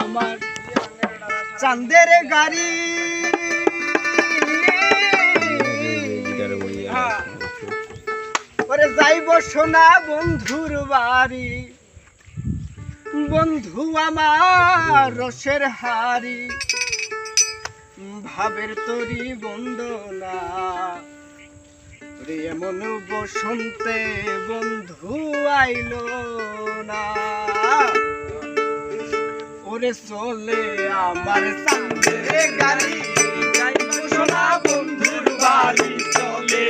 আমার চাঁদের গাড়ি ওরে যাইব সোনা বন্ধুর বাড়ি, বন্ধু আমার রসের হাড়ি, ভাবের তরি বন্দনা রে এমন বসন্তে বন্ধু আইলো না। ওরে চলে আমার চাঁদের গাড়ি, যাইব সোনা বন্ধুর বাড়ি, চলে